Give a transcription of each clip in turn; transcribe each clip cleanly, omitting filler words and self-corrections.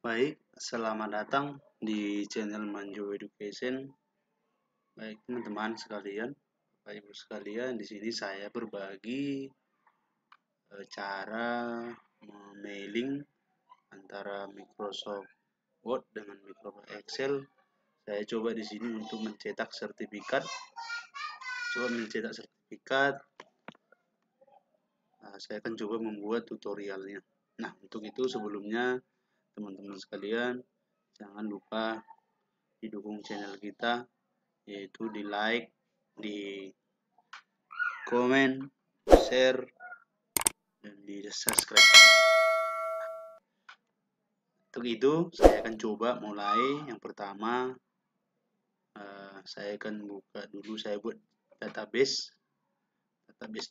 Baik, selamat datang di channel Manjo Education. Baik, teman-teman sekalian, Bapak Ibu sekalian, di sini saya berbagi cara mailing antara Microsoft Word dengan Microsoft Excel. Saya coba di sini untuk mencetak sertifikat. Saya akan coba membuat tutorialnya. Nah, untuk itu sebelumnya teman-teman sekalian, jangan lupa didukung channel kita, yaitu di like, di komen, share, dan di subscribe. Untuk itu saya akan coba mulai. Yang pertama, saya akan buka dulu, saya buat database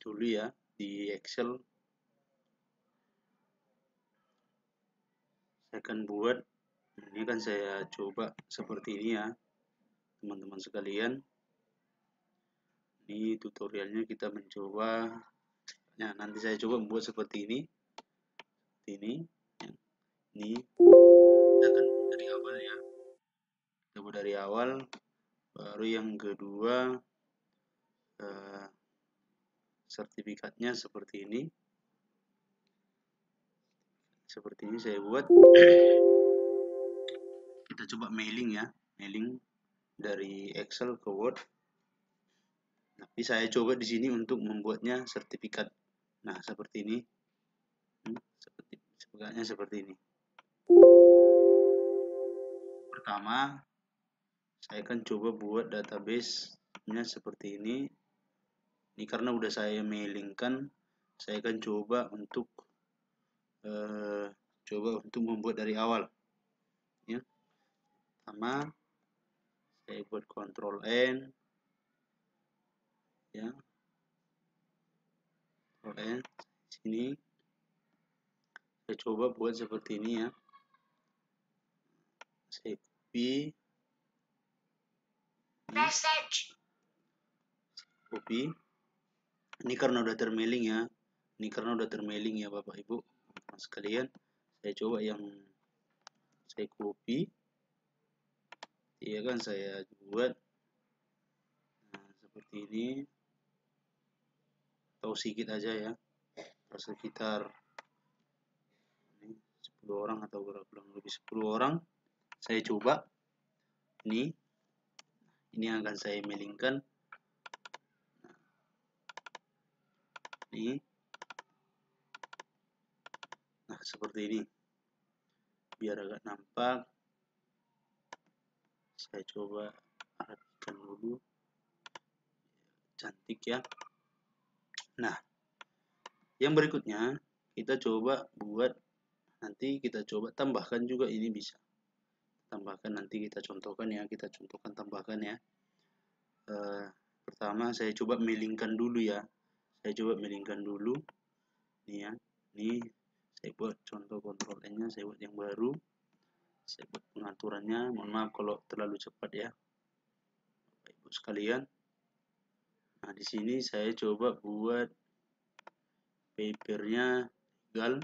dulu ya di Excel. Saya akan buat, ini kan saya coba seperti ini ya teman-teman sekalian. Ini tutorialnya kita mencoba. Nah, nanti saya coba membuat seperti ini. Ini kita akan buat dari awal ya. Kita buat dari awal. Baru yang kedua, sertifikatnya seperti ini. Seperti ini saya buat. Kita coba mailing ya, mailing dari Excel ke Word. Tapi saya coba di sini untuk membuatnya sertifikat. Nah, seperti ini. Sertifikatnya seperti ini. Pertama, saya akan coba buat database-nya seperti ini. Ini karena udah saya mailingkan, saya akan coba untuk membuat dari awal. Ya. Pertama, saya buat Ctrl N, ya, Ctrl N. Sini, saya coba buat seperti ini ya. Saya copy. Ini karena udah termailing ya. Bapak Ibu sekalian. Saya coba yang saya copy. Iya kan, saya buat seperti ini. Atau sedikit aja ya. Sekitar 10 orang atau kurang lebih 10 orang. Saya coba ini yang akan saya mailingkan. Ini, nah seperti ini, biar agak nampak. Saya coba rapikan dulu, cantik ya. Nah, yang berikutnya kita coba buat, nanti kita coba tambahkan juga, ini bisa tambahkan, nanti kita contohkan ya, tambahkan ya. Pertama saya coba mailingkan dulu ya, ini ya. Ini saya buat contoh, Ctrl N nya saya buat yang baru, saya buat pengaturannya. Mohon maaf kalau terlalu cepat ya Bapak Ibu sekalian. Nah, di sini saya coba buat papernya legal,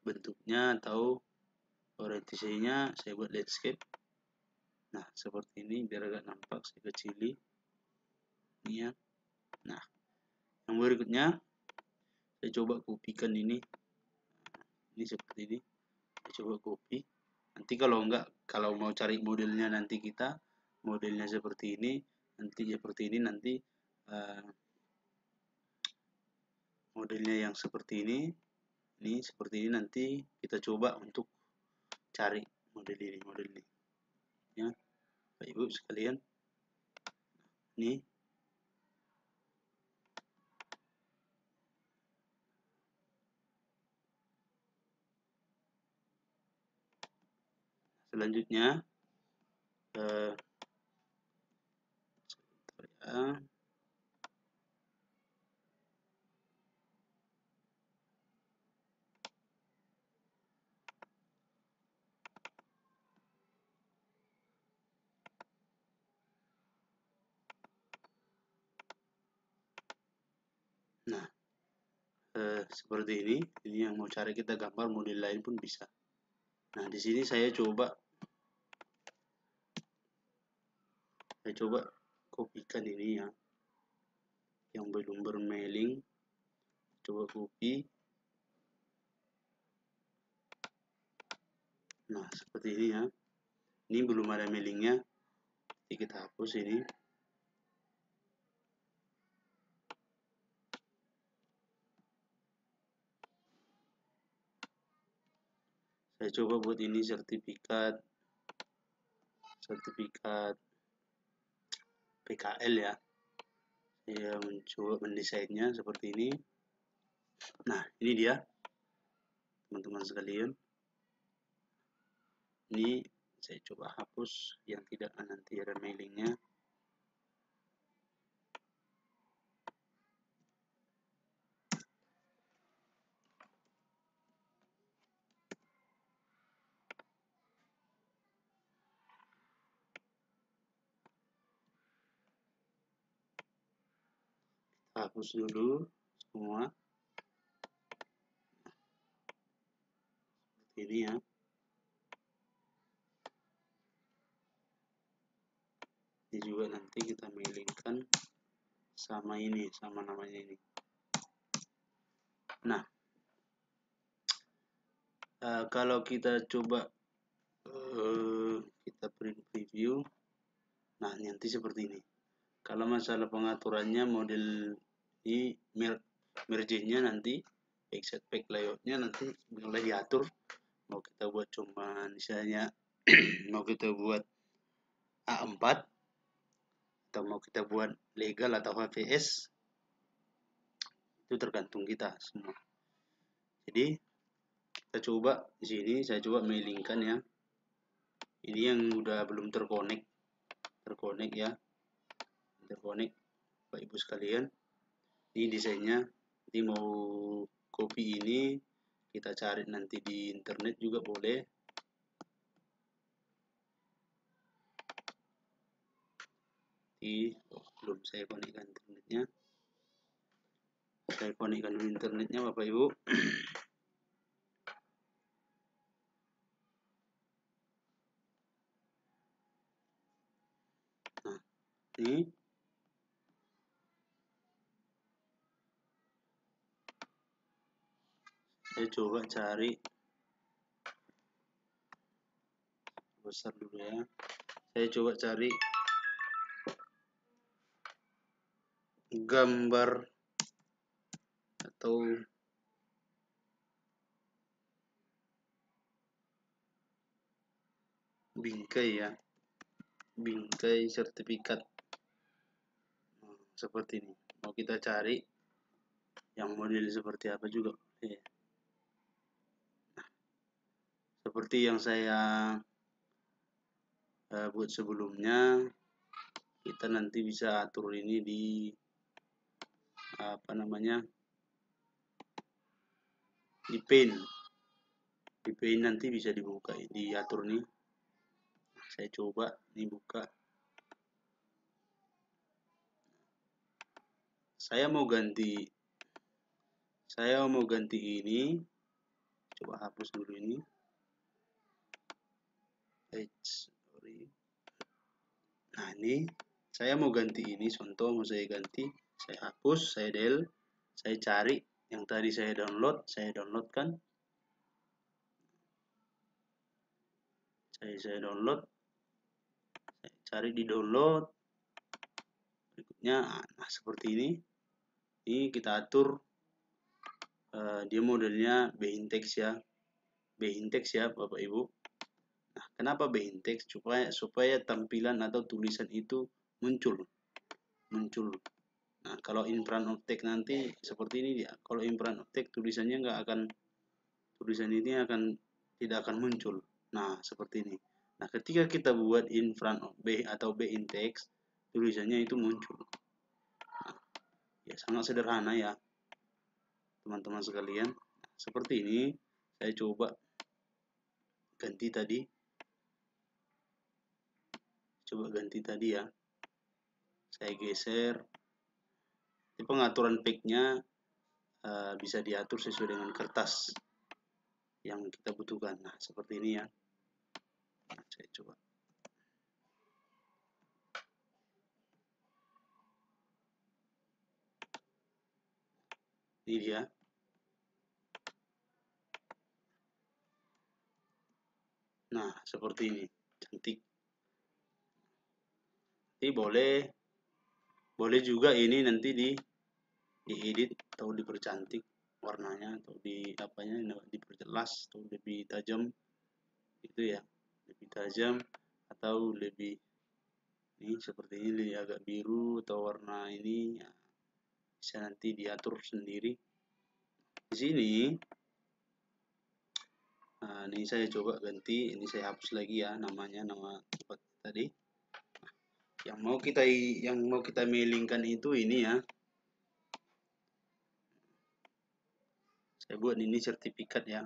bentuknya atau orientasinya saya buat landscape. Nah, seperti ini biar agak nampak, saya kecili ini ya. Nah, yang berikutnya saya coba kopikan ini seperti ini. Saya coba copy. Nanti kalau mau cari modelnya, nanti kita modelnya seperti ini, nanti modelnya yang seperti ini seperti ini, nanti kita coba untuk cari model ini ya Bapak Ibu sekalian. Ini selanjutnya ya. Nah, seperti ini. Ini yang mau cari kita gambar model lain pun bisa. Nah, di sini saya coba kopikan ini ya, yang belum bermailing. Coba copy. Nah, seperti ini ya. Ini belum ada mailingnya, jadi kita hapus ini. Saya coba buat ini sertifikat PKL ya. Saya mencoba mendesainnya seperti ini. Nah, ini dia teman-teman sekalian. Ini saya coba hapus yang tidak nanti ada mailingnya. Hapus dulu semua. Seperti ini ya. Ini juga nanti kita mailingkan sama ini, sama namanya ini. Nah, kalau kita coba kita print preview, nah nanti seperti ini. Kalau masalah pengaturannya model ini merge-nya nanti exit pack layoutnya nanti mulai diatur. Mau kita buat cuma misalnya mau kita buat A4 atau mau kita buat legal atau HVS, itu tergantung kita semua. Jadi kita coba di sini, saya coba mailingkan ya. Ini yang udah belum terkonek ya, terkonek Bapak Ibu sekalian. Ini desainnya. Jadi mau copy ini kita cari nanti di internet juga boleh. Belum saya konekkan internetnya. Saya konekkan dulu internetnya Bapak Ibu. Nah, ini saya coba cari besar dulu ya. Saya coba cari gambar atau bingkai ya, bingkai sertifikat. Seperti ini. Mau kita cari yang model seperti apa juga. Nah, seperti yang saya buat sebelumnya, kita nanti bisa atur ini di apa namanya, di paint nanti bisa dibuka, diatur nih. Saya coba ini buka. Saya mau ganti ini. Coba hapus dulu ini. Sorry. Nah, ini saya mau ganti ini, contoh mau saya ganti, saya hapus, saya del, saya cari yang tadi saya downloadkan. Saya download, saya cari di download. Berikutnya, nah seperti ini. Ini kita atur. Dia modelnya B-Intex ya, Bapak Ibu. Nah, kenapa B-Intex? Supaya tampilan atau tulisan itu muncul. Nah, kalau in front of text nanti seperti ini dia. Kalau in front of text tulisan ini tidak akan muncul. Nah, seperti ini. Nah, ketika kita buat in front of B atau B-Intex, tulisannya itu muncul. Nah, ya sangat sederhana ya, teman-teman sekalian. Seperti ini, saya coba ganti tadi. Ya. Saya geser. Di pengaturan pack-nya bisa diatur sesuai dengan kertas yang kita butuhkan. Nah, seperti ini ya. Nah, saya coba. Ini dia. Nah, seperti ini. Cantik. Jadi boleh juga ini nanti diedit atau dipercantik warnanya, atau diperjelas atau lebih tajam gitu ya, lebih tajam atau lebih ini seperti ini agak biru atau warna ini ya, bisa nanti diatur sendiri di sini. Nah, ini saya coba ganti, ini saya hapus lagi ya nama tempat tadi. Yang mau kita mailingkan itu ini ya. Saya buat ini sertifikat ya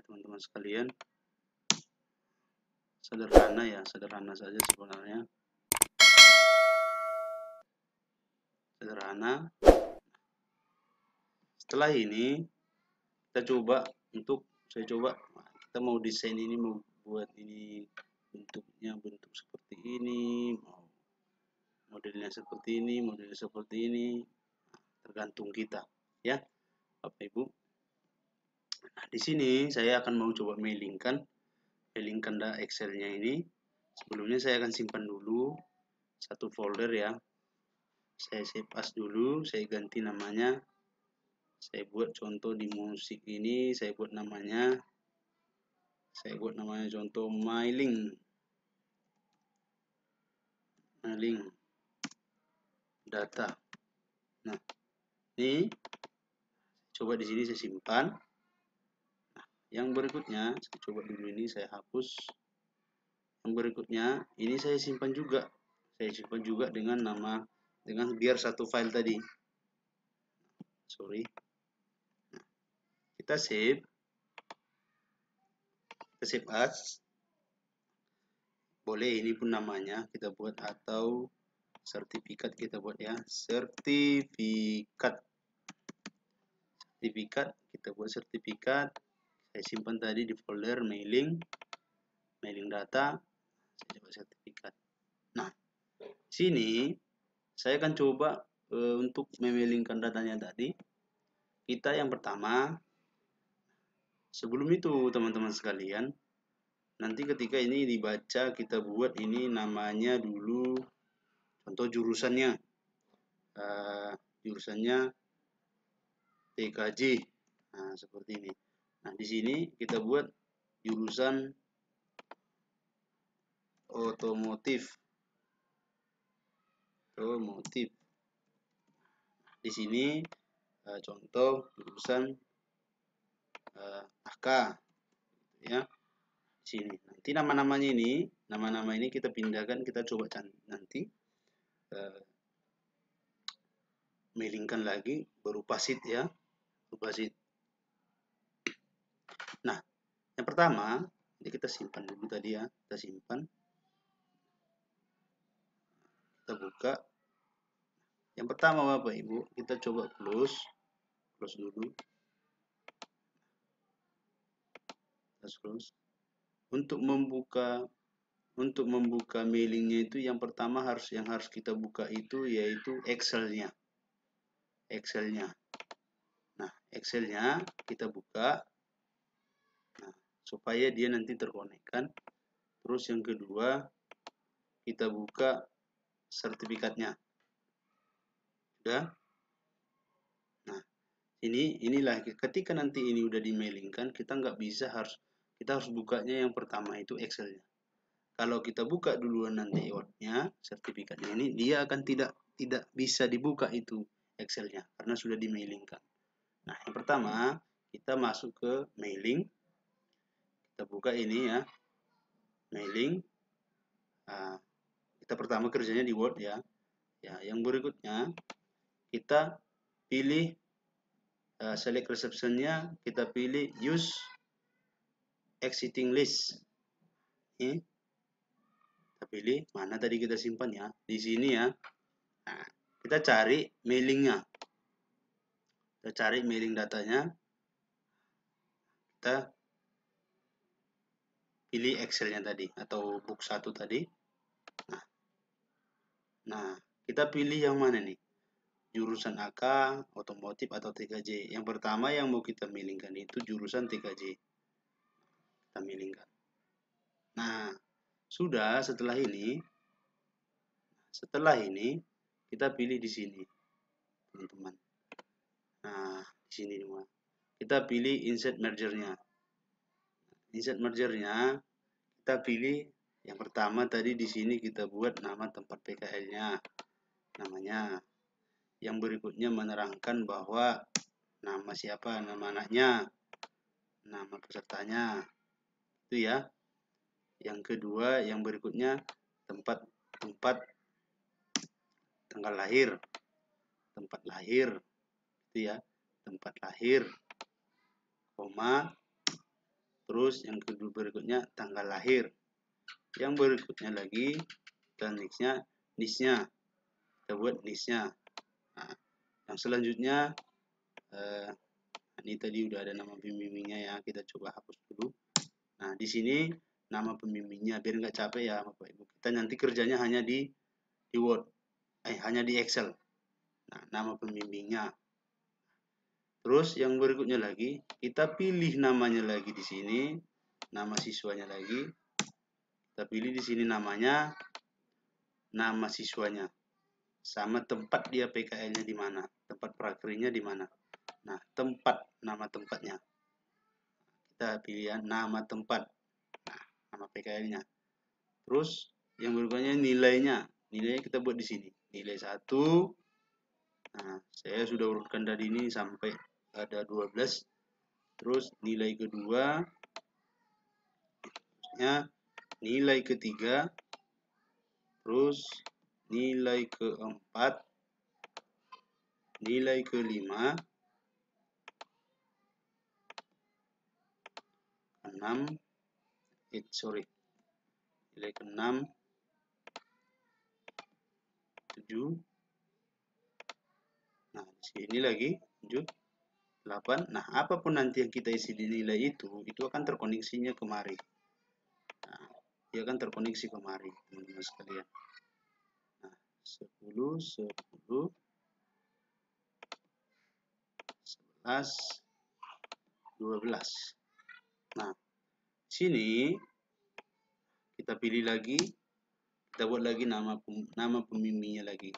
teman-teman sekalian. Sederhana ya, sederhana saja sebenarnya. Sederhana. Setelah ini kita coba kita mau desain ini, mau buat ini bentuk seperti ini, mau modelnya seperti ini, tergantung kita ya Bapak Ibu. Nah, di sini saya akan mau coba mailingkan Excel-nya ini. Sebelumnya saya akan simpan dulu satu folder ya. Saya save as dulu, saya ganti namanya. Saya buat contoh di musik ini, saya buat namanya contoh mailing data. Nah, ini coba di sini saya simpan. Nah, yang berikutnya saya coba dulu ini saya hapus. Yang berikutnya ini saya simpan juga. Saya simpan juga dengan biar satu file tadi. Sorry. Nah, kita save as. Boleh ini pun namanya kita buat, atau sertifikat kita buat ya, sertifikat kita buat sertifikat. Saya simpan tadi di folder mailing data. Saya coba sertifikat. Nah, sini saya akan coba untuk memailingkan datanya tadi. Kita yang pertama, sebelum itu teman-teman sekalian, nanti ketika ini dibaca, kita buat ini namanya dulu, contoh jurusannya TKJ. Nah, seperti ini. Nah, di sini kita buat jurusan otomotif. Di sini contoh jurusan AK ya. Di sini. Nanti nama-nama ini kita pindahkan, kita coba nanti mailingkan lagi berupa sheet ya. Berupa sheet. Nah, yang pertama, ini kita simpan dulu tadi ya. Kita simpan. Kita buka. Yang pertama Bapak Ibu, kita coba close dulu. Close. Untuk membuka mailingnya itu yang pertama yang harus kita buka itu yaitu Excel-nya. Nah, Excel-nya kita buka. Nah, supaya dia nanti terkonekkan. Terus yang kedua, kita buka sertifikatnya. Sudah? Nah, inilah ketika nanti ini udah dimailingkan, kita harus bukanya yang pertama itu Excel-nya. Kalau kita buka duluan nanti Word-nya, sertifikatnya ini, dia akan tidak bisa dibuka itu Excel-nya karena sudah dimailingkan. Nah, yang pertama kita masuk ke mailing, kita buka ini ya, mailing. Nah, kita pertama kerjanya di Word ya. Ya, yang berikutnya kita pilih select reception-nya, kita pilih use exiting list. Ini kita pilih mana tadi kita simpan ya, di sini ya. Nah, kita cari mailingnya. Kita cari mailing datanya, kita pilih Excel-nya tadi atau book 1 tadi. Nah, kita pilih yang mana nih? Jurusan AK, otomotif atau TKJ. Yang pertama yang mau kita milingkan itu jurusan TKJ. Kita milingkan. Nah, sudah setelah ini kita pilih di sini, teman-teman. Nah, di sini kita pilih insert merger-nya. Insert merger-nya kita pilih yang pertama tadi di sini kita buat nama tempat PKL-nya. Namanya. Yang berikutnya menerangkan bahwa nama siapa, nama anaknya, nama pesertanya. Itu ya. Yang kedua, yang berikutnya tempat tanggal lahir. Tempat lahir. Itu ya. Tempat lahir. Koma. Terus yang kedua berikutnya tanggal lahir. Yang berikutnya lagi dan niche-nya. Kita buat niche-nya. Nah, yang selanjutnya ini tadi udah ada nama pembimbingnya ya, kita coba hapus dulu. Nah, di sini nama pembimbingnya biar nggak capek ya Bapak Ibu. Kita nanti kerjanya hanya di Word, hanya di Excel. Nah, nama pembimbingnya. Terus yang berikutnya lagi, kita pilih namanya lagi di sini, nama siswanya lagi. Kita pilih di sini namanya, nama siswanya, sama tempat dia PKL-nya di mana, tempat prakrinya di mana. Nah, nama tempatnya. Kita pilih nama tempat. Nah, nama PKL-nya. Terus yang berikutnya nilainya. Nilainya kita buat di sini. Nilai 1. Nah, saya sudah urutkan dari ini sampai ada 12. Terus nilai kedua, nilai ketiga, terus nilai keempat, nilai kelima, 6, nilai ke-6, 7, nah di sini lagi 7, 8. Nah, apapun nanti yang kita isi di nilai itu akan terkoneksinya kemari. Nah, dia akan terkoneksi kemari, teman-teman sekalian. Nah, 10, 11, 12. Nah, sini kita pilih lagi, kita buat lagi nama pembimbingnya lagi.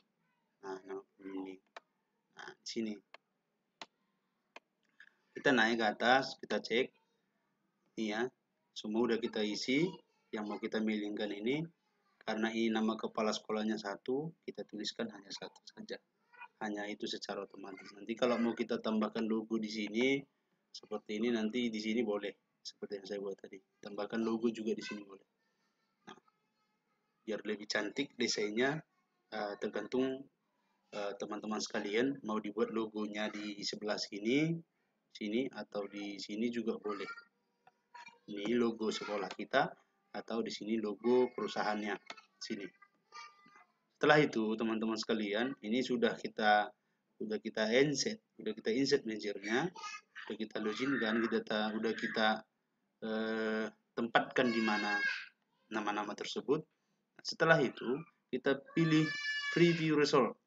Nah, nama pembimbing. Nah, di sini kita naik ke atas, kita cek. Ini ya, semua udah kita isi. Yang mau kita milingkan ini, karena ini nama kepala sekolahnya 1, kita tuliskan hanya 1 saja. Hanya itu secara otomatis. Nanti kalau mau kita tambahkan logo di sini, seperti ini nanti di sini boleh. Seperti yang saya buat tadi. Tambahkan logo juga di sini boleh. Nah, biar lebih cantik desainnya, tergantung teman-teman sekalian mau dibuat logonya di sebelah sini atau di sini juga boleh. Ini logo sekolah kita atau di sini logo perusahaannya sini. Setelah itu teman-teman sekalian, ini sudah kita insert manajernya, sudah kita login kan, udah kita tempatkan di mana nama-nama tersebut. Setelah itu kita pilih preview result.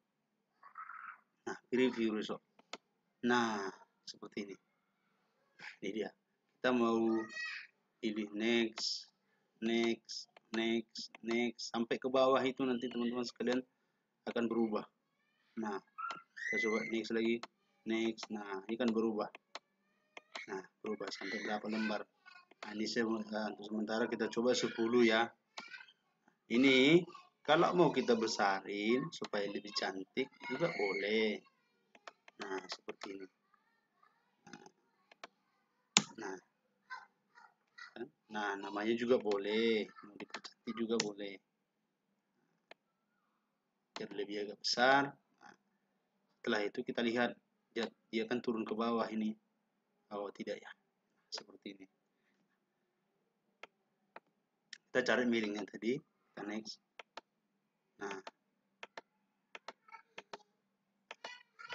Nah, preview result. Nah, seperti ini. Ini dia. Kita mau pilih next sampai ke bawah itu nanti teman-teman sekalian akan berubah. Nah, kita coba next lagi, next. Nah, ini kan berubah. Nah, berubah sampai berapa lembar. Nah, ini untuk sementara kita coba 10 ya. Ini kalau mau kita besarin supaya lebih cantik juga boleh. Nah, seperti ini. Nah, namanya juga boleh. Mau dipercantik juga boleh. Biar lebih agak besar. Nah, setelah itu kita lihat dia akan turun ke bawah ini. Oh, tidak ya. Seperti ini. Kita cari miringnya tadi. Kita next. Nah,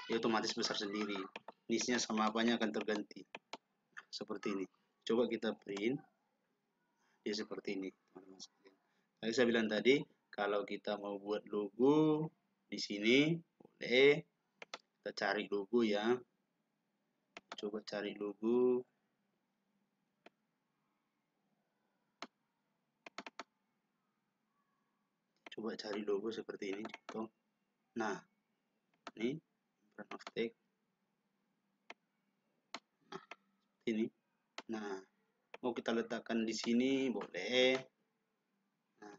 dia otomatis besar sendiri. jenisnya sama apanya akan terganti. Nah, seperti ini. Coba kita print, dia seperti ini, teman-teman sekalian. Tadi saya bilang tadi, kalau kita mau buat logo di sini, boleh kita cari logo ya. Coba cari logo. Coba cari logo seperti ini, contoh. Nah, ini brand of text. Nah, ini. Nah, mau kita letakkan di sini boleh. Nah,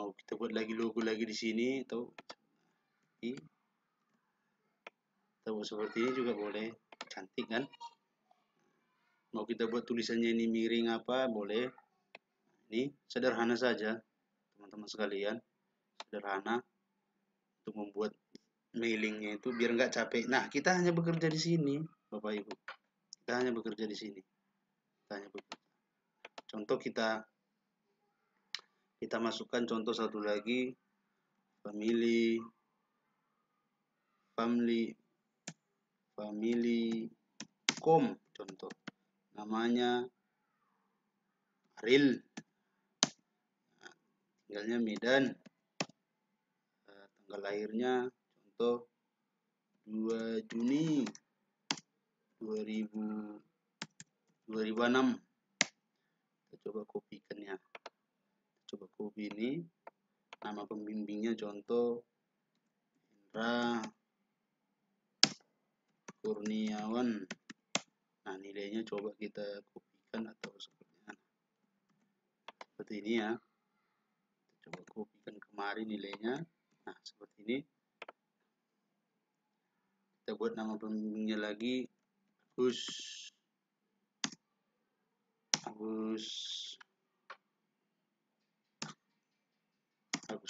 mau kita buat lagi logo lagi di sini atau seperti ini juga boleh. Cantik kan? Mau kita buat tulisannya ini miring apa boleh. Ini sederhana saja, teman-teman sekalian. Sederhana untuk membuat mailingnya itu biar nggak capek. Nah, kita hanya bekerja di sini, Bapak Ibu. Kita hanya bekerja di sini. Kita hanya bekerja. Contoh kita masukkan contoh satu lagi, family com, contoh namanya Ariel, tinggalnya Medan, tanggal lahirnya contoh 2 Juni 2006. Kita coba kopikan ya. Coba copy ini, nama pembimbingnya contoh Indra Kurniawan. Nah, nilainya coba kita kopikan atau seperti ini ya. Kita coba kopikan kemarin nilainya. Nah, seperti ini. Kita buat nama pembimbingnya lagi Agus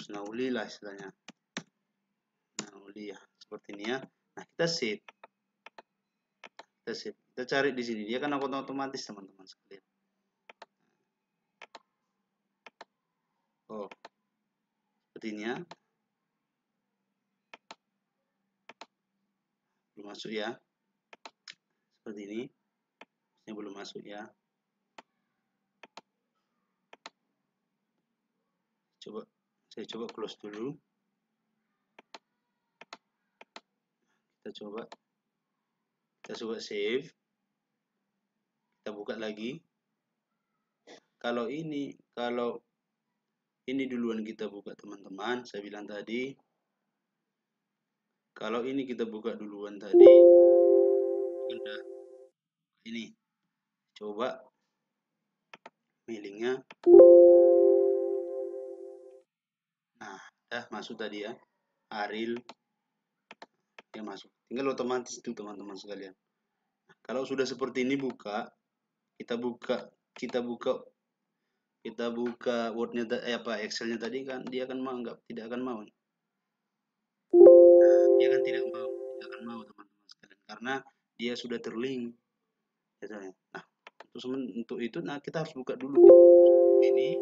Nauli lah istilahnya. Nauli ya, seperti ini ya. Nah, kita save. Kita cari di sini. Dia kan otomatis teman-teman sekalian. Oh, seperti ini ya. Belum masuk ya. Seperti ini. Ini belum masuk ya. Saya coba close dulu. Kita coba save. Kita buka lagi. Kalau ini duluan kita buka teman-teman, saya bilang tadi. Kalau ini kita buka duluan tadi, ini coba mailingnya. Nah, dah masuk tadi ya, Ariel, dia masuk. Tinggal otomatis itu teman-teman sekalian. Nah, kalau sudah seperti ini kita buka Word-nya Excel-nya tadi kan dia akan tidak akan mau. Dia kan tidak akan mau teman-teman sekalian karena dia sudah terlink. Nah, untuk itu kita harus buka dulu ini.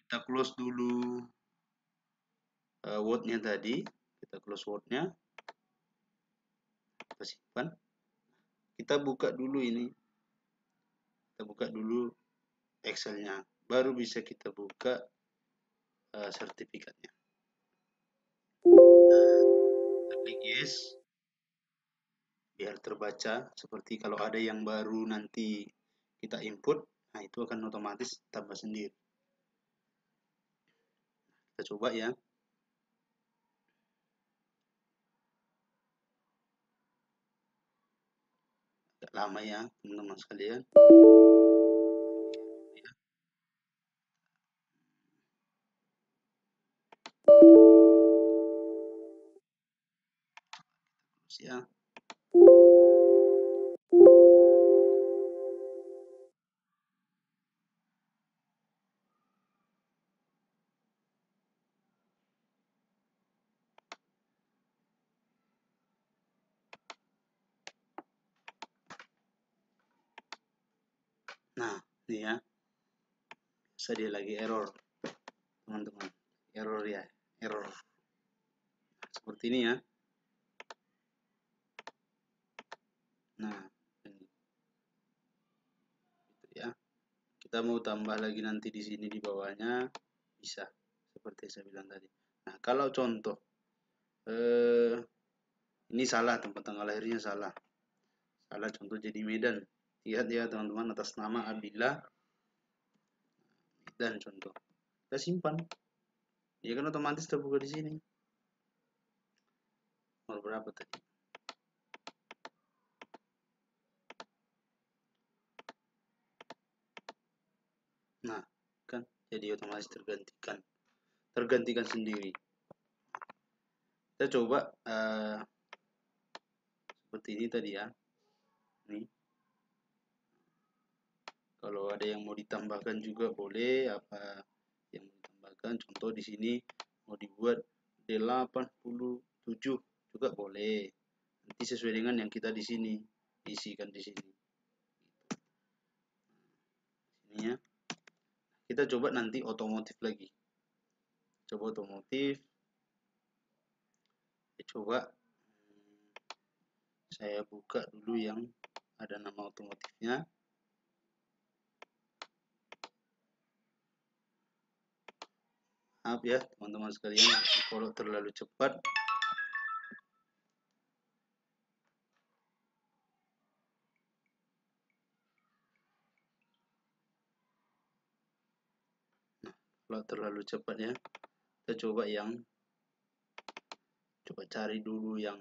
Kita close dulu Word-nya tadi. Kita close Word-nya. Kita simpan. Kita buka dulu ini. Kita buka dulu Excel-nya. Baru bisa kita buka sertifikatnya. Kita klik yes. Biar terbaca. Seperti kalau ada yang baru nanti kita input. Nah, itu akan otomatis tambah sendiri. Kita coba ya. Agak lama ya, teman-teman sekalian. Ya. Nah, ini ya. Bisa dia lagi error, teman-teman. Error ya, error. Seperti ini ya. Nah, ini gitu ya. Kita mau tambah lagi nanti di sini di bawahnya bisa seperti saya bilang tadi. Nah, kalau contoh ini salah, tempat tanggal lahirnya salah. Salah contoh jadi Medan. Lihat ya teman-teman, atas nama Abdillah Medan contoh. Kita simpan. Ya kan otomatis terbuka di sini. Nomor berapa tadi? Nah, kan jadi otomatis tergantikan sendiri. Kita coba seperti ini tadi ya. Nih. Kalau ada yang mau ditambahkan juga boleh, apa yang mau ditambahkan, contoh di sini mau dibuat 87 juga boleh. Nanti sesuai dengan yang kita di sini isikan di sini. Ini ya. Kita coba nanti otomotif lagi. Coba otomotif. Coba saya buka dulu yang ada nama otomotifnya. Maaf ya teman-teman sekalian kalau terlalu cepat. Nah, kalau terlalu cepat ya, kita coba cari dulu yang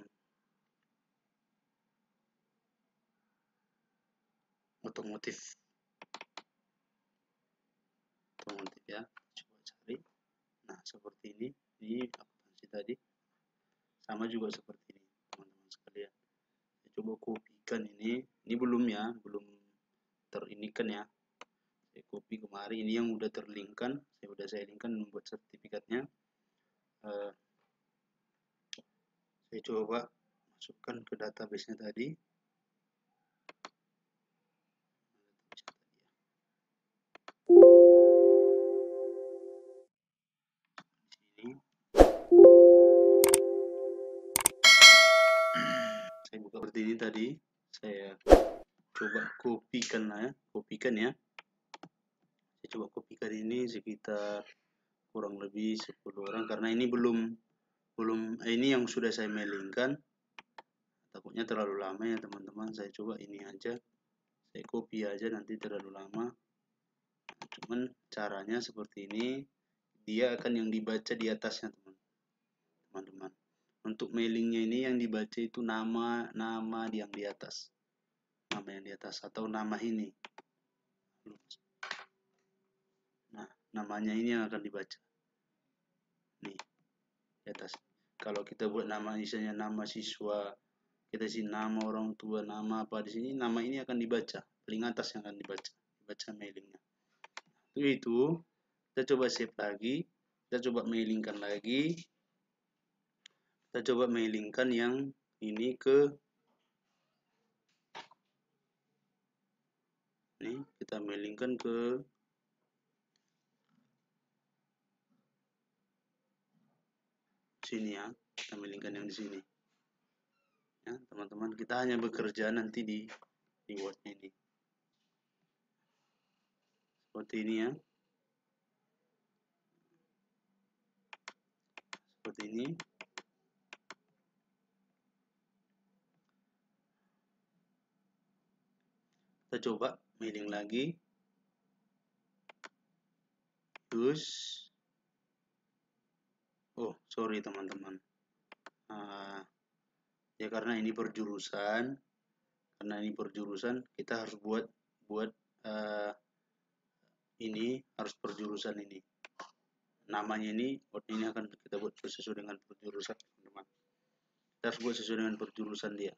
otomotif ya, coba cari. Nah, seperti ini akuntansi tadi sama juga seperti ini teman-teman sekalian. Saya coba kopikan ini belum ya, belum terinikan ya. Saya copy kemarin, ini yang udah terlinkkan, saya linkkan membuat sertifikatnya. Saya coba masukkan ke database-nya tadi. Sini. Saya buka seperti ini tadi. Saya coba kopikan ya. Saya coba kopikan ini sekitar kurang lebih 10 orang karena ini belum ini yang sudah saya mailingkan. Takutnya terlalu lama ya teman-teman. Saya coba ini aja. Saya copy aja nanti terlalu lama. Cuman caranya seperti ini. Dia akan yang dibaca di atasnya teman-teman. Untuk mailingnya ini yang dibaca itu nama yang di atas. Nama yang di atas atau nama ini. Nah, namanya ini yang akan dibaca. Nih, di atas. Kalau kita buat nama misalnya nama siswa, kita sih nama orang tua, nama apa di sini, nama ini akan dibaca. Paling atas yang akan dibaca mailingnya. Itu kita coba save lagi, kita coba mailingkan lagi. Kita coba mailingkan yang ini ke kita mailingkan ke sini ya. Kita mailingkan yang di sini. Ya, teman-teman, kita hanya bekerja nanti di Word ini. Seperti ini ya. Seperti ini. Kita coba mailing lagi. Terus sorry teman-teman. Ya karena ini perjurusan, kita harus buat ini harus perjurusan ini. Namanya ini akan kita buat sesuai dengan perjurusan teman-teman. Kita harus buat sesuai dengan perjurusan dia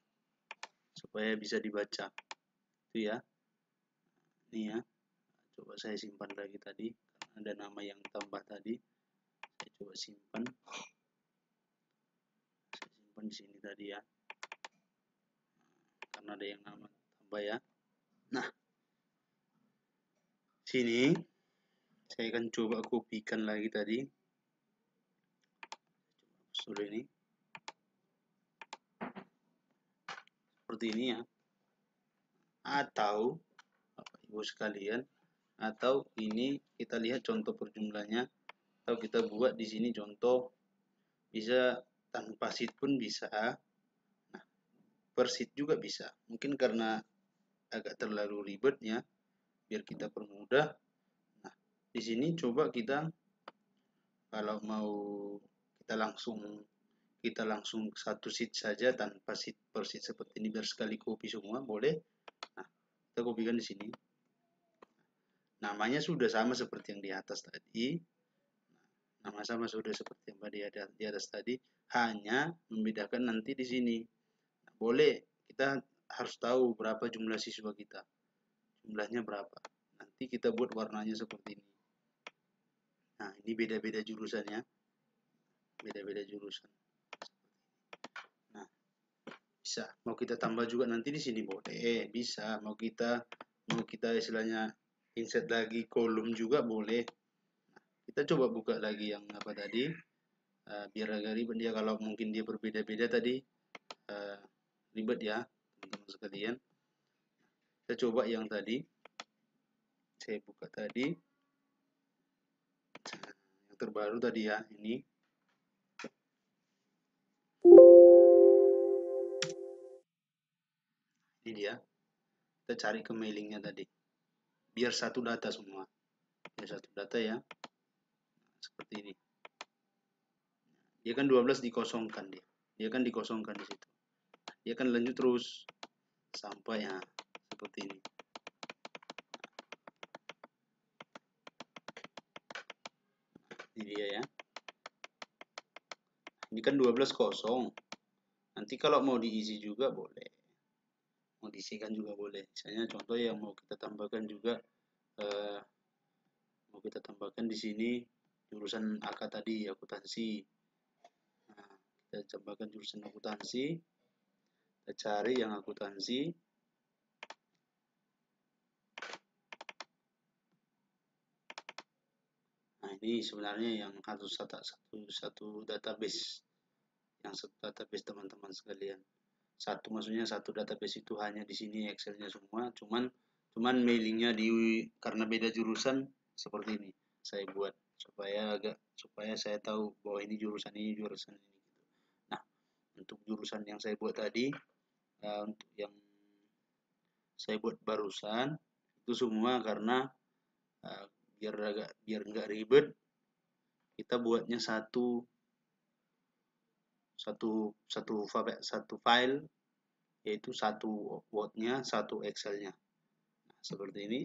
supaya bisa dibaca. Itu ya. Ini ya. Coba saya simpan lagi tadi karena ada nama yang tambah tadi. Saya coba simpan. Saya simpan di sini tadi ya. Karena ada yang nama tambah ya. Nah, sini saya akan coba kopikan lagi tadi. Sudah ini. Seperti ini ya. Atau Bapak Ibu sekalian, atau ini kita lihat contoh perjumlahnya, atau kita buat di sini contoh, bisa tanpa sheet pun bisa. Nah, per sheet juga bisa. Mungkin karena agak terlalu ribetnya, biar kita permudah. Nah, di sini coba kita kalau mau kita langsung satu sheet saja tanpa sheet per sheet seperti ini biar sekali copy semua boleh. Nah, kita kopikan di sini. Namanya sudah sama seperti yang di atas tadi. Nama sama sudah seperti yang di atas tadi, hanya membedakan nanti di sini. Nah, boleh kita harus tahu berapa jumlah siswa kita, jumlahnya berapa. Nanti kita buat warnanya seperti ini. Nah, ini beda-beda jurusannya, beda-beda jurusan. Nah, bisa. Mau kita tambah juga nanti di sini boleh, bisa. Mau kita istilahnya insert lagi kolom juga boleh. Nah, kita coba buka lagi yang apa tadi. Biar agak ribet dia kalau mungkin dia berbeda-beda tadi, ribet ya teman-teman sekalian. Kita coba yang tadi saya buka tadi, yang terbaru tadi ya, ini dia. Kita cari ke mailingnya tadi biar satu data semua, biar satu data ya, seperti ini. Dia kan 12 dikosongkan, dia kan dikosongkan di situ, dia kan lanjut terus sampai ya seperti ini. Ini dia ya, ini kan 12 kosong. Nanti kalau mau diisi juga boleh, mau diisikan juga boleh. Misalnya contoh yang mau kita tambahkan juga, mau kita tambahkan di sini jurusan AK tadi, akuntansi. Nah, kita tambahkan jurusan akuntansi, kita cari yang akuntansi. Nah, ini sebenarnya yang harus satu database, yang satu database teman-teman sekalian. Satu maksudnya satu database itu hanya di sini Excelnya semua, cuman mailingnya karena beda jurusan seperti ini saya buat supaya saya tahu bahwa ini jurusan ini jurusan ini gitu. Nah, untuk jurusan yang saya buat tadi, untuk yang saya buat barusan itu semua karena uh, biar nggak ribet, kita buatnya satu satu satu file, yaitu satu Word-nya, satu Excel-nya. Nah, seperti ini.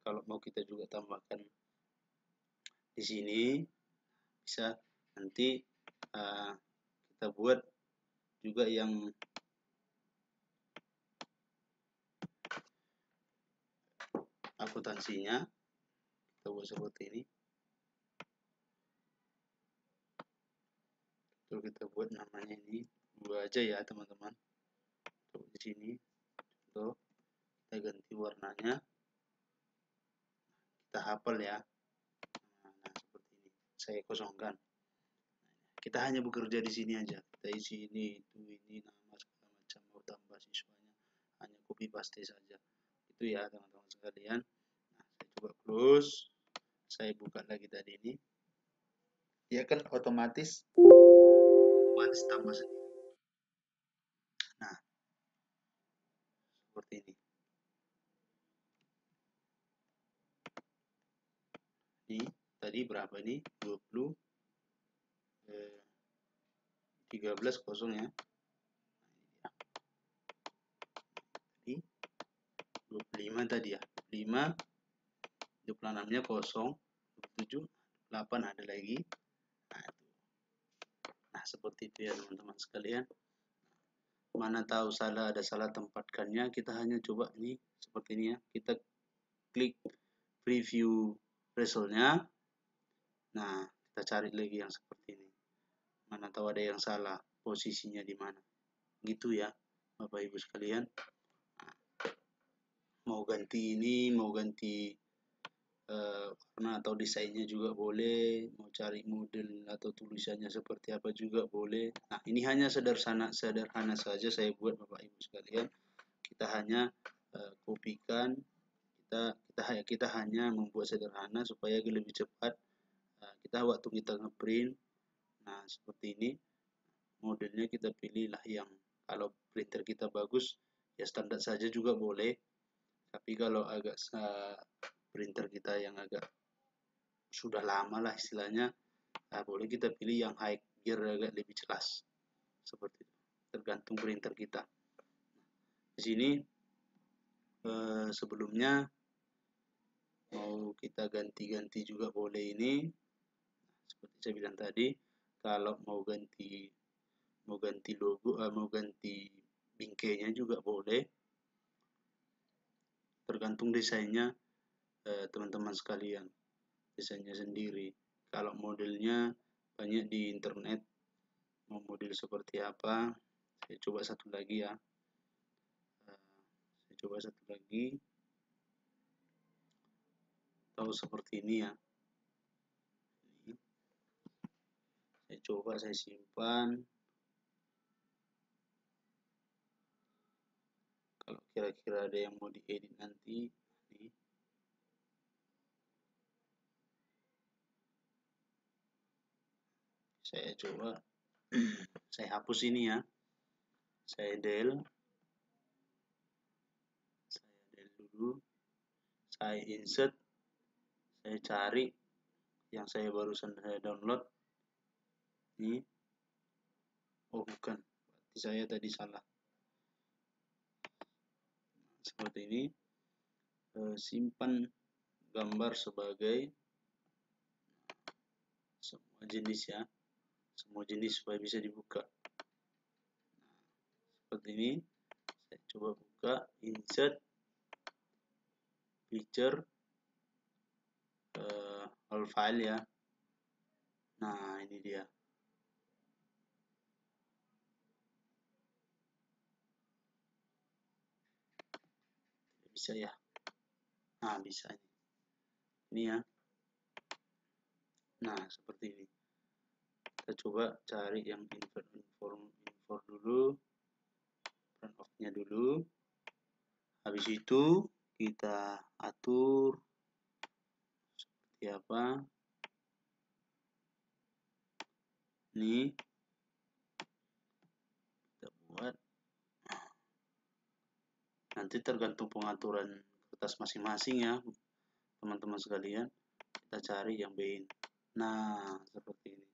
Kalau mau kita juga tambahkan di sini bisa, nanti kita buat juga yang akuntansinya, kita buat seperti ini. Lalu kita buat namanya ini dua aja ya teman-teman. Di sini tuh kita ganti warnanya, kita hafal ya. Nah, seperti ini saya kosongkan. Kita hanya bekerja di sini aja, kita isi ini itu ini nama segala macam, mau tambah siswanya hanya copy paste saja. Itu ya teman-teman sekalian. Nah, saya coba close, saya buka lagi tadi ini, dia kan otomatis tambah sendiri. Nah, seperti ini. Ini tadi berapa ini? 20 13 kosong ya. Tadi 25 tadi ya. 5 26-nya kosong, 27 8 ada lagi. Nah, itu. Nah, seperti itu ya teman-teman sekalian. Mana tahu ada salah tempatkannya, kita hanya coba ini seperti ini ya. Kita klik preview resultnya. Nah, kita cari lagi yang seperti ini. Mana tahu ada yang salah, posisinya di mana. Gitu ya, Bapak Ibu sekalian. Mau ganti ini, mau ganti warna atau desainnya juga boleh, mau cari model atau tulisannya seperti apa juga boleh. Nah, ini hanya sederhana saja saya buat Bapak Ibu sekalian. Kita hanya kopikan, kita hanya membuat sederhana supaya lebih cepat. Kita waktu kita ngeprint, nah seperti ini modelnya kita pilihlah yang kalau printer kita bagus ya standar saja juga boleh, tapi kalau agak printer kita yang agak sudah lama lah istilahnya, boleh kita pilih yang high biar agak lebih jelas, seperti itu, tergantung printer kita. Di sini sebelumnya mau kita ganti-ganti juga boleh ini, seperti saya bilang tadi, kalau mau ganti logo, mau ganti bingkainya juga boleh, tergantung desainnya teman-teman sekalian, desainnya sendiri. Kalau modelnya banyak di internet, mau model seperti apa, saya coba satu lagi ya. Saya coba satu lagi, tahu seperti ini ya. Ini. Saya coba, saya simpan. Kalau kira-kira ada yang mau diedit nanti, ini. Saya coba, saya hapus ini ya. Saya del dulu, saya insert, saya cari yang saya barusan saya download. Ini, oh bukan, berarti saya tadi salah. Seperti ini, simpan gambar sebagai semua jenis ya, semua jenis supaya bisa dibuka. Seperti ini, saya coba buka, insert, picture, all file ya. Nah ini dia. Bisa ya. Nah bisa ini ya. Nah seperti ini. Kita coba cari yang invert dulu, front off-nya dulu. Habis itu kita atur seperti apa. Ini kita buat. Nanti tergantung pengaturan kertas masing-masing ya teman-teman sekalian. Kita cari yang bein. Nah seperti ini.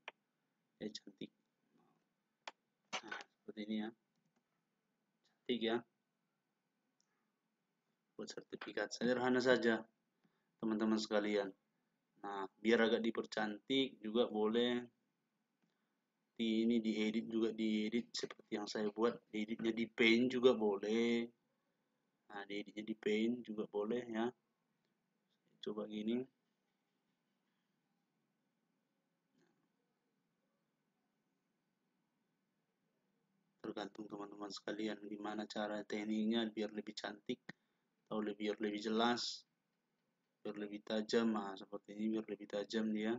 Cantik. Nah seperti ini ya. Cantik ya. Buat sertifikat sederhana saja teman-teman sekalian. Nah biar agak dipercantik juga boleh. Ini diedit juga, diedit seperti yang saya buat, dieditnya di Paint juga boleh. Nah dieditnya di Paint juga boleh ya. Coba gini. Tergantung teman-teman sekalian gimana cara tekniknya biar lebih cantik atau biar lebih jelas, biar lebih tajam. Nah seperti ini biar lebih tajam dia,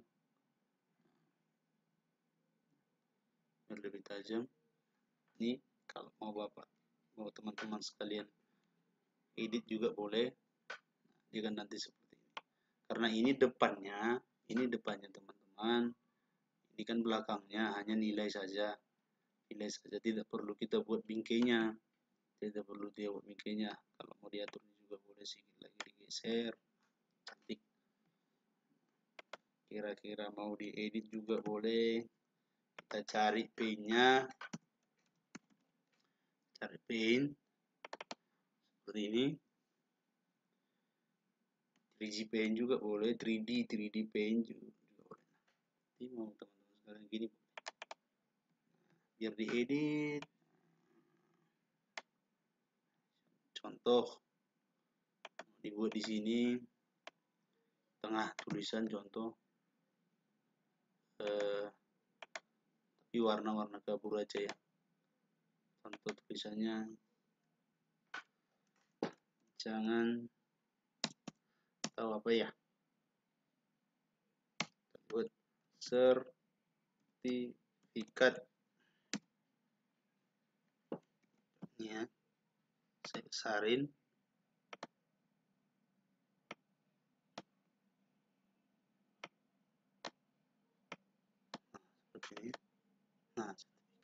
biar lebih tajam. Ini kalau mau teman-teman sekalian edit juga boleh. Dia kan nanti seperti ini. Karena ini depannya teman-teman. Ini kan belakangnya hanya nilai saja. Nilai saja, tidak perlu kita buat bingkainya. Tidak perlu dia buat bingkainya. Kalau mau diatur juga boleh sedikit lagi digeser. Cantik. Kira-kira mau diedit juga boleh. Kita cari paint-nya. Cari paint. Seperti ini. 3G paint juga boleh. 3D paint juga boleh. Ini mau teman-teman sekalian gini. Biar diedit. Contoh. Dibuat di sini. Tengah tulisan contoh. Tapi warna-warna kabur aja ya. Contoh tulisannya. Jangan tahu apa ya. Buat sertifikat. Ya. Saya besarin.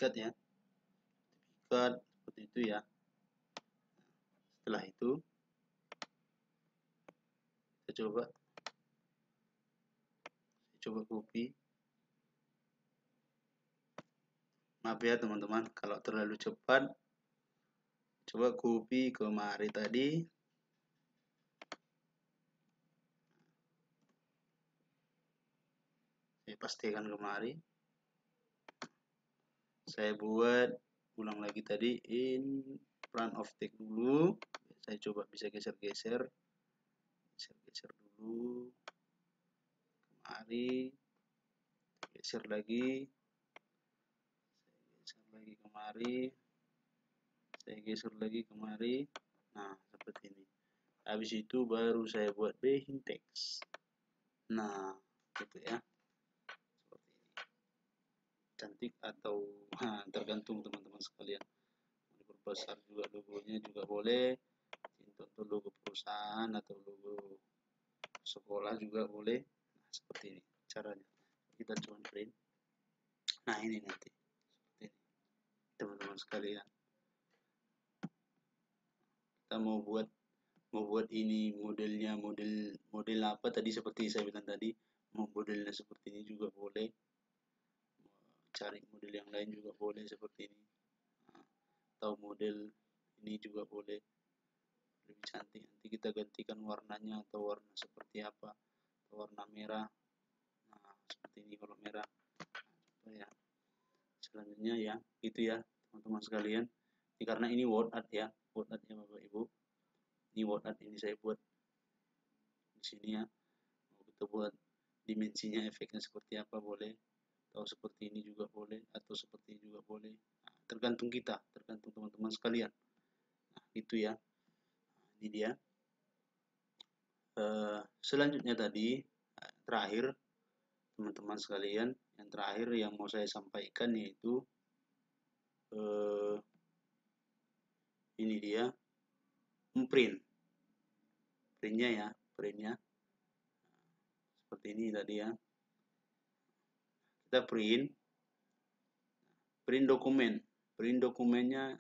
sertifikat ya, sertifikat seperti itu ya. Setelah itu kita coba copy. Maaf ya teman-teman kalau terlalu cepat. Coba copy kemari tadi. Saya pastikan kemari. Saya buat ulang lagi tadi in front of text dulu. Saya coba bisa geser-geser dulu kemari, geser lagi kemari, saya geser lagi kemari. Nah seperti ini. Habis itu baru saya buat backing text. Nah gitu ya, seperti ini. Cantik atau tergantung teman-teman sekalian. Diperbesar juga logonya juga boleh. Untuk logo perusahaan atau logo sekolah juga boleh. Nah, seperti ini caranya. Kita cuma print. Nah ini nanti seperti ini teman-teman sekalian. Kita mau buat ini modelnya model apa tadi, seperti saya bilang tadi, mau modelnya seperti ini juga boleh. Cari model yang lain juga boleh seperti ini. Nah, atau model ini juga boleh. Lebih cantik nanti kita gantikan warnanya atau warna seperti apa, atau warna merah. Nah seperti ini kalau merah. Nah, ya selanjutnya ya itu ya teman-teman sekalian. Ini karena ini word art ya, word art ya Bapak Ibu. Ini word art ini saya buat di sini ya. Mau kita buat dimensinya, efeknya seperti apa boleh, atau seperti ini juga boleh, atau seperti ini juga boleh. Nah, tergantung kita, tergantung teman-teman sekalian. Nah itu ya. Nah, ini dia. Selanjutnya tadi terakhir teman-teman sekalian, yang terakhir yang mau saya sampaikan yaitu ini dia printnya ya, printnya seperti ini tadi ya. Kita print dokumennya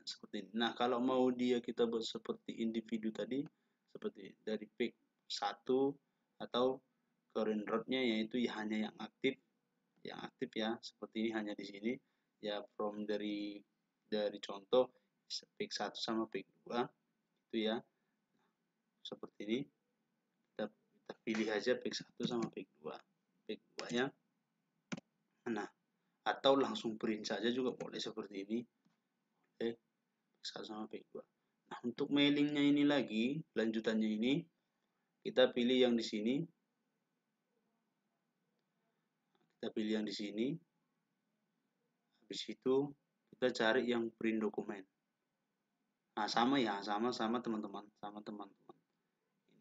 seperti ini. Nah kalau mau kita buat seperti individu tadi, seperti dari pick 1 atau current roadnya yaitu hanya yang aktif ya, seperti ini hanya di sini ya, from dari contoh pick 1 sama pick 2 itu ya, seperti ini. Kita pilih aja pick 1 sama pick 2 nya. Nah atau langsung print saja juga boleh seperti ini. Oke, pick 1 sama pick 2. Nah untuk mailingnya ini lagi, lanjutannya ini kita pilih yang di sini. Kita pilih yang di sini. Habis itu kita cari yang print dokumen. Nah sama ya, sama teman-teman,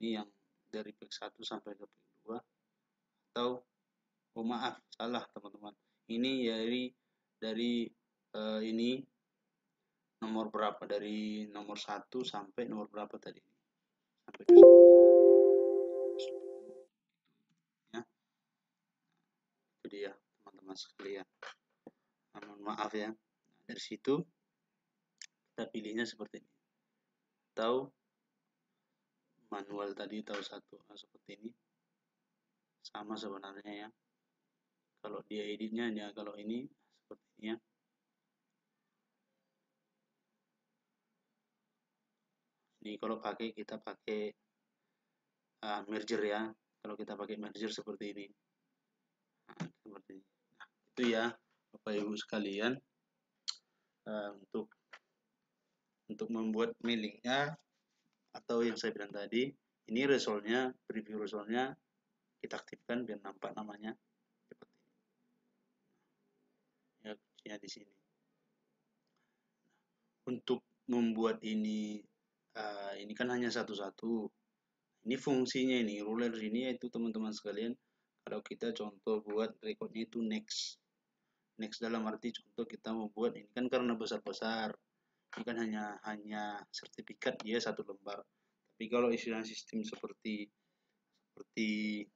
ini yang dari pick 1 sampai ke pick 2. Atau oh maaf, salah teman-teman, ini dari ini nomor berapa, dari nomor 1 sampai nomor berapa tadi, sampai ke 10 ya. Itu dia teman-teman sekalian. Mohon maaf ya. Nah, dari situ kita pilihnya seperti ini. Atau manual tadi, tahu satu seperti ini. Sama sebenarnya ya. Kalau dia editnya ya, kalau ini seperti ini ya. Ini kalau kita pakai merger ya. Kalau kita pakai merger seperti ini. Nah, seperti ini. Nah, itu ya Bapak Ibu sekalian, untuk membuat mailingnya atau yang saya bilang tadi. Ini resultnya, preview resultnya kita aktifkan biar nampak namanya seperti ini. Ya, kuncinya di sini. Untuk membuat ini kan hanya satu-satu. Ini fungsinya, ini ruler ini yaitu teman-teman sekalian, kalau kita contoh buat rekodnya itu next dalam arti contoh kita membuat ini kan karena besar-besar, ini kan hanya sertifikat dia satu lembar. Tapi kalau istilah sistem seperti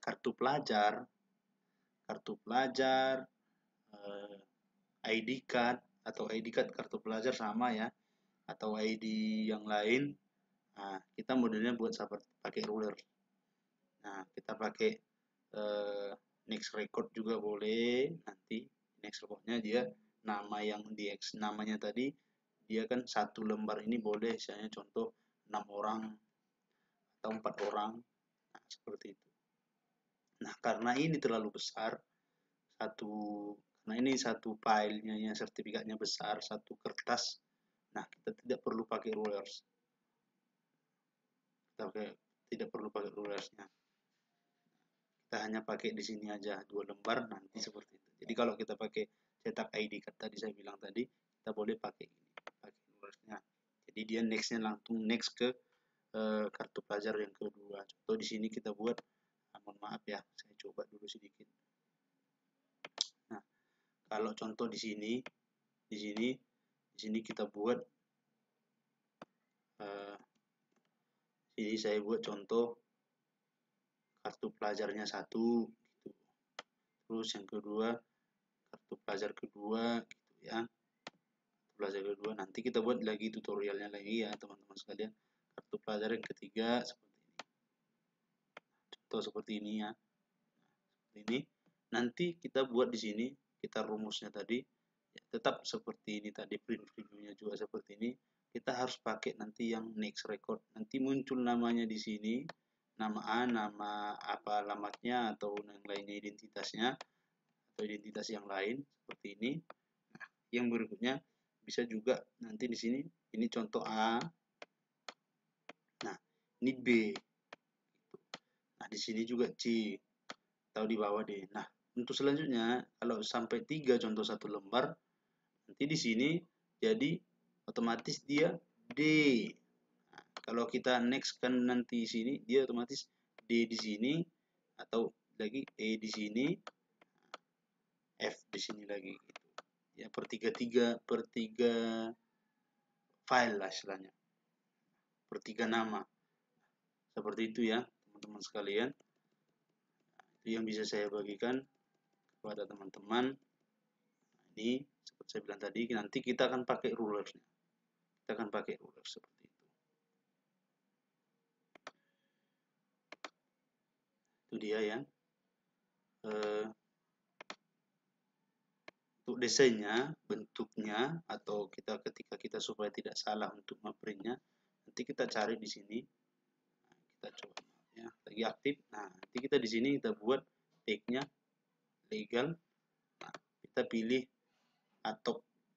kartu pelajar, ID card, atau ID card kartu pelajar sama ya, atau ID yang lain. Nah, kita modelnya buat seperti pakai ruler. Nah, kita pakai next record juga boleh. Nanti next recordnya dia nama yang namanya tadi, dia kan satu lembar ini boleh, misalnya contoh 6 orang atau 4 orang. Nah, seperti itu. Nah, karena ini terlalu besar, karena ini satu filenya, sertifikatnya besar, satu kertas. Nah, kita tidak perlu pakai rulers. Tidak perlu pakai rulersnya. Kita hanya pakai di sini aja 2 lembar nanti seperti itu. Jadi kalau kita pakai cetak ID card tadi saya bilang tadi, kita boleh pakai ini, pakai rulersnya. Jadi dia nextnya langsung next ke kartu pelajar yang kedua. Contoh di sini kita buat, mohon maaf ya, saya coba dulu sedikit. Nah, kalau contoh di sini kita buat, sini saya buat contoh kartu pelajarnya 1 gitu. Terus yang kedua kartu pelajar kedua gitu ya. Kartu pelajar kedua nanti kita buat lagi tutorialnya lagi ya teman-teman sekalian. Kartu pelajar yang ketiga seperti ini. Contoh seperti ini ya. Seperti ini. Nanti kita buat di sini, kita rumusnya tadi ya, tetap seperti ini tadi, print previewnya juga seperti ini. Kita harus pakai nanti yang next record. Nanti muncul namanya di sini, nama A, nama apa alamatnya atau yang lainnya, identitasnya atau identitas yang lain seperti ini. Nah, yang berikutnya bisa juga nanti di sini, ini contoh A. Nah, ini B. Nah, di sini juga C atau di bawah D. Nah, untuk selanjutnya kalau sampai 3 contoh satu lembar, nanti di sini jadi otomatis dia D. Nah, kalau kita next kan nanti di sini dia otomatis D di sini, atau lagi E di sini, F di sini lagi gitu. Ya per tiga file lah istilahnya. Per 3 nama. Seperti itu ya, teman-teman sekalian. Nah, itu yang bisa saya bagikan kepada teman-teman. Nah, ini seperti saya bilang tadi, nanti kita akan pakai rulersnya. Kita akan pakai ruler seperti itu. Itu dia ya. Untuk desainnya, bentuknya, atau ketika kita supaya tidak salah untuk ngeprintnya, nanti kita cari di sini. Nah, kita coba ya, lagi aktif. Nah, nanti kita di sini kita buat tagnya legal. Nah, kita pilih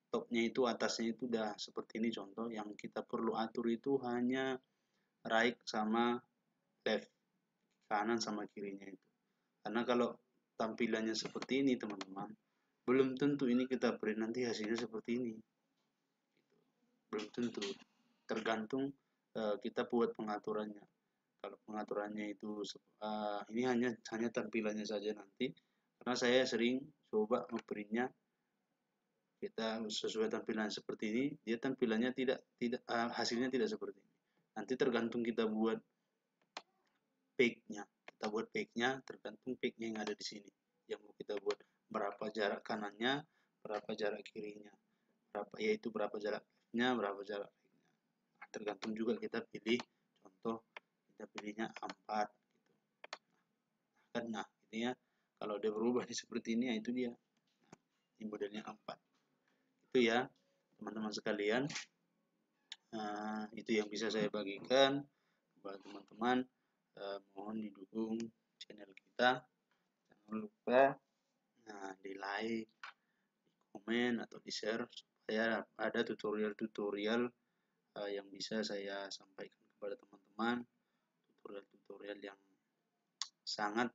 topnya itu, atasnya itu udah seperti ini contoh. Yang kita perlu atur itu hanya right sama left, kanan sama kirinya itu. Karena kalau tampilannya seperti ini teman-teman, belum tentu ini kita print nanti hasilnya seperti ini. Belum tentu, tergantung kita buat pengaturannya. Kalau pengaturannya itu ini hanya tampilannya saja nanti, karena saya sering coba ngeprintnya, kita sesuai tampilan seperti ini, dia tampilannya tidak hasilnya tidak seperti ini. Nanti tergantung kita buat page-nya, tergantung page-nya yang ada di sini, yang mau kita buat berapa jarak kanannya, berapa jarak kirinya, yaitu berapa jarak left-nya, berapa jarak right-nya. Nah, tergantung juga kita pilih, contoh kita pilihnya 4 gitu. Nah, ini ya, kalau dia berubah seperti ini, ya itu dia. Nah, ini modelnya 4. Itu ya, teman-teman sekalian. Itu yang bisa saya bagikan kepada teman-teman. Mohon didukung channel kita, jangan lupa di like, di komen atau di share, supaya ada tutorial-tutorial yang bisa saya sampaikan kepada teman-teman, tutorial-tutorial yang sangat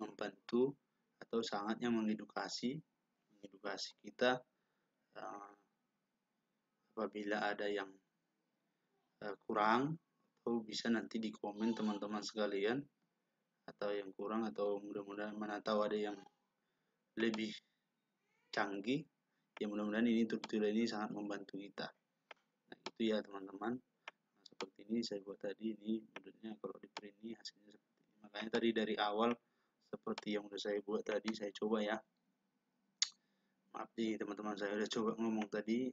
membantu atau sangatnya mengedukasi kita. Apabila ada yang kurang, atau bisa nanti di komen teman-teman sekalian, atau yang kurang, atau mudah-mudahan mana tahu ada yang lebih canggih, ya mudah-mudahan ini tutorial ini sangat membantu kita. Nah, itu ya teman-teman. Nah, seperti ini saya buat tadi, ini modelnya kalau di print ini hasilnya seperti ini. Makanya tadi dari awal seperti yang udah saya buat tadi, saya coba ya Maaf nih teman-teman, saya udah coba ngomong tadi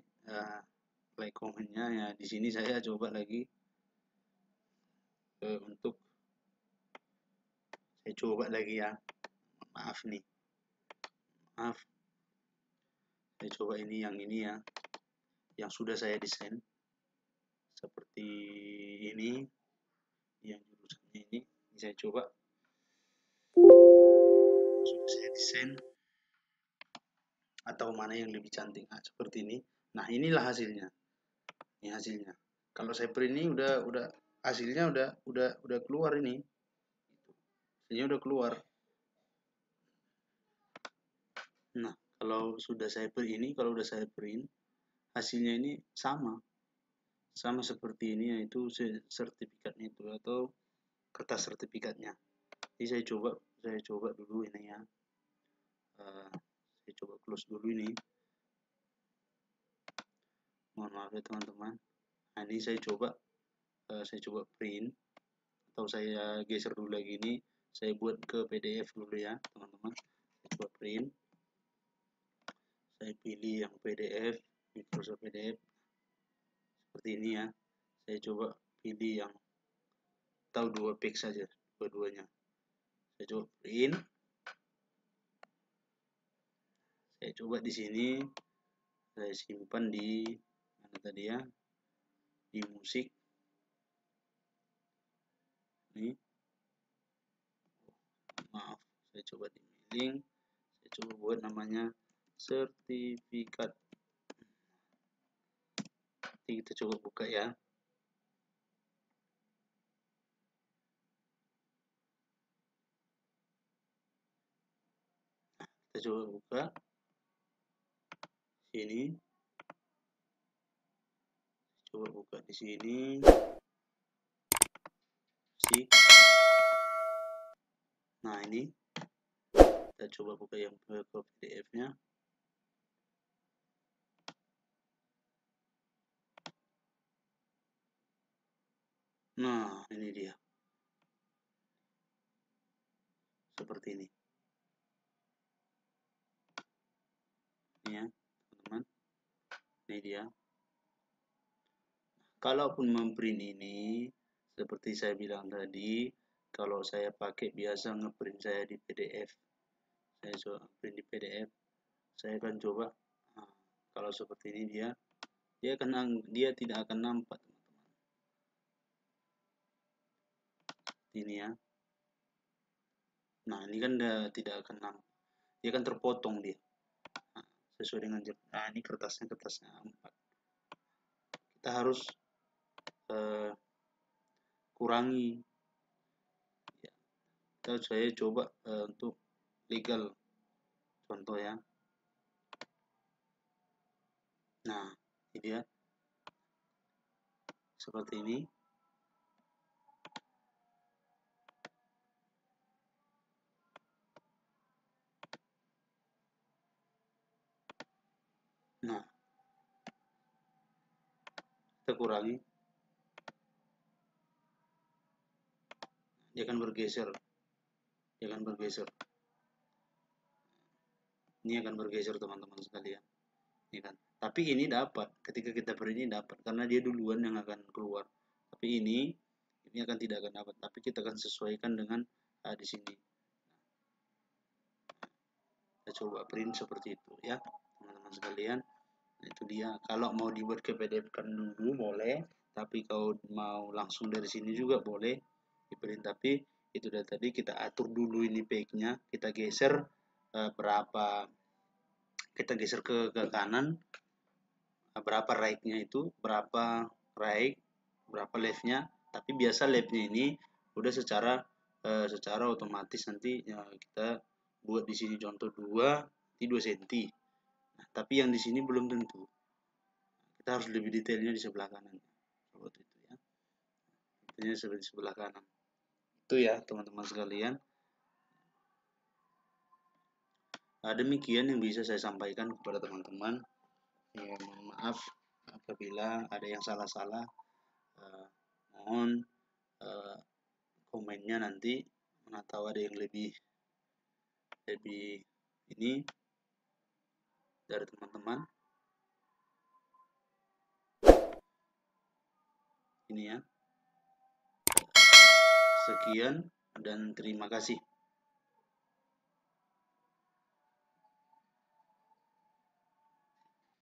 like komennya ya. Di sini saya coba lagi untuk saya coba lagi ya. Maaf nih, maaf. Saya coba ini ya, yang sudah saya desain seperti ini, yang jurusannya ini saya coba sudah saya desain atau mana yang lebih cantik. Nah, seperti ini. Nah, inilah hasilnya. Ini hasilnya. Kalau saya print ini udah hasilnya udah keluar ini. Hasilnya udah keluar. Nah, kalau sudah saya print ini, kalau udah saya print, hasilnya ini sama seperti ini, yaitu sertifikatnya itu atau kertas sertifikatnya. Jadi saya coba dulu ini ya. Saya coba close dulu ini. Mohon maaf ya teman-teman. Nah, ini saya coba print atau saya geser dulu lagi ini. Saya buat ke PDF dulu ya teman-teman. Saya coba print. Saya pilih yang PDF, Microsoft PDF seperti ini ya. Saya coba pilih yang atau 2 page saja, dua-duanya. Saya coba print. Saya coba di sini, saya simpan di mana tadi ya, di musik ini. Maaf, saya coba di mailing, saya coba buat namanya sertifikat. Nanti kita coba buka ya. Kita coba buka sini, coba buka di sini sih. Nah, ini kita coba buka yang ke PDF-nya. Nah, ini dia. Seperti ini. Ini ya, teman-teman. Ini dia. Kalaupun memprint ini, seperti saya bilang tadi, kalau saya pakai biasa ngeprint saya di PDF. Saya coba print di PDF. Saya akan coba. Nah, kalau seperti ini dia tidak akan nampak, teman-teman. Ini ya. Nah, ini kan tidak akan nampak. Dia akan terpotong dia. Nah, sesuai dengan ini kertasnya 4. Kita harus kurangi ya. Saya coba untuk legal contoh ya. Nah, ini dia seperti ini. Nah, kita kurangi, dia akan bergeser, ini akan bergeser teman-teman sekalian, ini kan. Tapi ini dapat ketika kita beri ini dapat karena dia duluan yang akan keluar. Tapi ini akan tidak akan dapat. Tapi kita akan sesuaikan dengan di sini. Kita coba print seperti itu ya teman-teman sekalian. Nah, itu dia. Kalau mau dibuat ke PDF kan dulu boleh, tapi kalau mau langsung dari sini juga boleh di print. Tapi itu dari tadi kita atur dulu ini page-nya, kita geser berapa, kita geser ke kanan, berapa right-nya itu, berapa right, berapa left-nya. Tapi biasa left-nya ini udah secara otomatis nanti ya, kita buat di sini contoh 2 cm. Nah, tapi yang di sini belum tentu. Kita harus lebih detailnya di sebelah kanan. Seperti itu ya. Intinya seperti sebelah kanan. Itu ya teman-teman sekalian. Nah, demikian yang bisa saya sampaikan kepada teman-teman. Ya, mohon maaf apabila ada yang salah-salah. Mohon komennya nanti, atau ada yang lebih ini dari teman-teman. Ini ya. Sekian dan terima kasih.